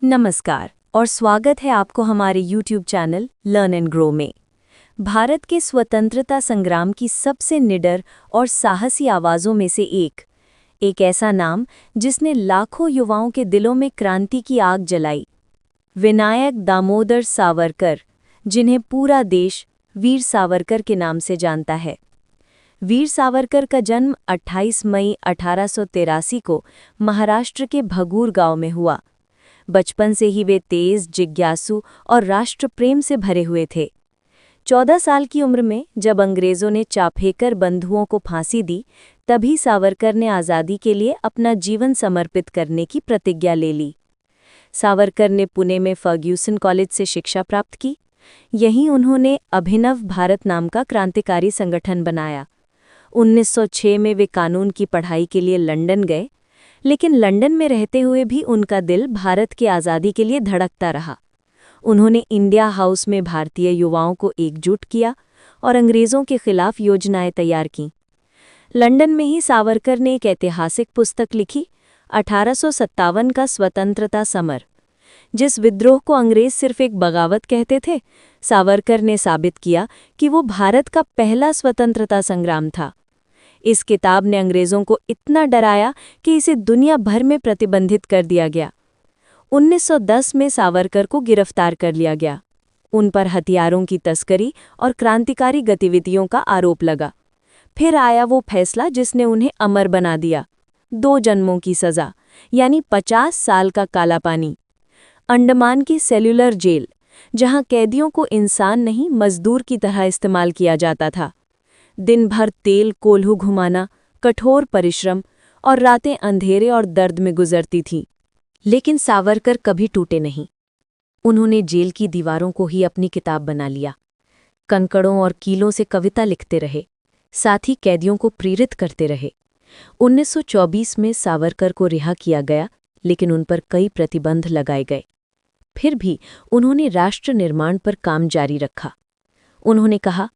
नमस्कार और स्वागत है आपको हमारे YouTube channel learn and grow में। भारत के स्वतंत्रता संग्राम की सबसे निडर और साहसी आवाज़ों में से एक ऐसा नाम जिसने लाखों युवाओं के दिलों में क्रांति की आग जलाई। विनायक दामोदर सावरकर, जिन्हें पूरा देश वीर सावरकर के नाम से जानता है। वीर सावरकर का जन्म 28 मई 1883 को महाराष्ट्र के भगूर गांव में हुआ। बचपन से ही वे तेज, जिज्ञासु और राष्ट्र प्रेम से भरे हुए थे। 14 साल की उम्र में जब अंग्रेजों ने चापेकर बंधुओं को फांसी दी, तभी सावरकर ने आज़ादी के लिए अपना जीवन समर्पित करने की प्रतिज्ञा ले ली। सावरकर ने पुणे में फर्ग्यूसन कॉलेज से शिक्षा प्राप्त की। यहीं उन्होंने अभिनव भारत नाम का क्रांतिकारी संगठन बनाया। 1906 में वे कानून की पढ़ाई के लिए लंदन गए, लेकिन लंदन में रहते हुए भी उनका दिल भारत की आज़ादी के लिए धड़कता रहा। उन्होंने इंडिया हाउस में भारतीय युवाओं को एकजुट किया और अंग्रेज़ों के खिलाफ योजनाएं तैयार कीं। लंदन में ही सावरकर ने एक ऐतिहासिक पुस्तक लिखी, 1857 का स्वतंत्रता समर। जिस विद्रोह को अंग्रेज सिर्फ एक बगावत कहते थे, सावरकर ने साबित किया कि वो भारत का पहला स्वतंत्रता संग्राम था। इस किताब ने अंग्रेज़ों को इतना डराया कि इसे दुनिया भर में प्रतिबंधित कर दिया गया। 1910 में सावरकर को गिरफ्तार कर लिया गया। उन पर हथियारों की तस्करी और क्रांतिकारी गतिविधियों का आरोप लगा। फिर आया वो फैसला जिसने उन्हें अमर बना दिया, 2 जन्मों की सज़ा, यानी 50 साल का काला पानी। अंडमान की सेल्युलर जेल, जहां कैदियों को इंसान नहीं मजदूर की तरह इस्तेमाल किया जाता था। दिन भर तेल कोल्हू घुमाना, कठोर परिश्रम और रातें अंधेरे और दर्द में गुजरती थीं। लेकिन सावरकर कभी टूटे नहीं। उन्होंने जेल की दीवारों को ही अपनी किताब बना लिया। कंकड़ों और कीलों से कविता लिखते रहे, साथ ही कैदियों को प्रेरित करते रहे। 1924 में सावरकर को रिहा किया गया, लेकिन उन पर कई प्रतिबंध लगाए गए। फिर भी उन्होंने राष्ट्र निर्माण पर काम जारी रखा। उन्होंने कहा,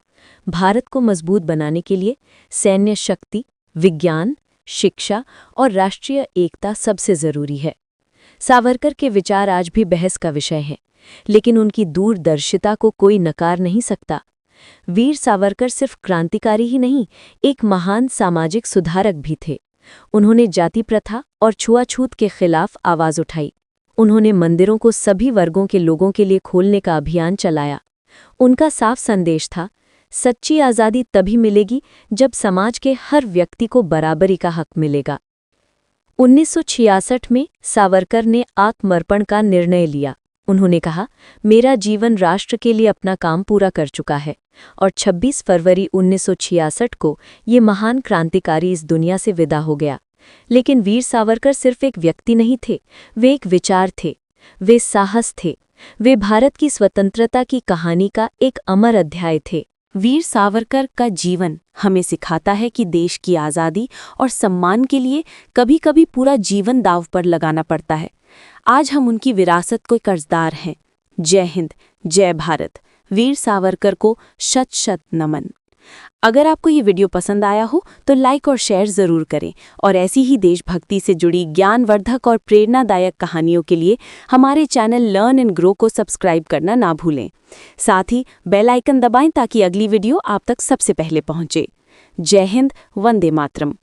भारत को मजबूत बनाने के लिए सैन्य शक्ति, विज्ञान, शिक्षा और राष्ट्रीय एकता सबसे जरूरी है। सावरकर के विचार आज भी बहस का विषय हैं, लेकिन उनकी दूरदर्शिता को कोई नकार नहीं सकता। वीर सावरकर सिर्फ क्रांतिकारी ही नहीं, एक महान सामाजिक सुधारक भी थे। उन्होंने जाति प्रथा और छुआछूत के खिलाफ आवाज उठाई। उन्होंने मंदिरों को सभी वर्गों के लोगों के लिए खोलने का अभियान चलाया। उनका साफ संदेश था, सच्ची आज़ादी तभी मिलेगी जब समाज के हर व्यक्ति को बराबरी का हक मिलेगा। 1966 में सावरकर ने आत्मर्पण का निर्णय लिया। उन्होंने कहा, मेरा जीवन राष्ट्र के लिए अपना काम पूरा कर चुका है, और 26 फरवरी 1966 को ये महान क्रांतिकारी इस दुनिया से विदा हो गया। लेकिन वीर सावरकर सिर्फ एक व्यक्ति नहीं थे, वे एक विचार थे, वे साहस थे, वे भारत की स्वतंत्रता की कहानी का एक अमर अध्याय थे। वीर सावरकर का जीवन हमें सिखाता है कि देश की आज़ादी और सम्मान के लिए कभी-कभी पूरा जीवन दांव पर लगाना पड़ता है। आज हम उनकी विरासत को कर्जदार हैं। जय हिंद, जय भारत। वीर सावरकर को शत-शत नमन। अगर आपको ये वीडियो पसंद आया हो तो लाइक और शेयर ज़रूर करें, और ऐसी ही देशभक्ति से जुड़ी ज्ञानवर्धक और प्रेरणादायक कहानियों के लिए हमारे चैनल लर्न एंड ग्रो को सब्सक्राइब करना ना भूलें। साथ ही बेल आइकन दबाएं ताकि अगली वीडियो आप तक सबसे पहले पहुंचे। जय हिंद, वंदे मातरम।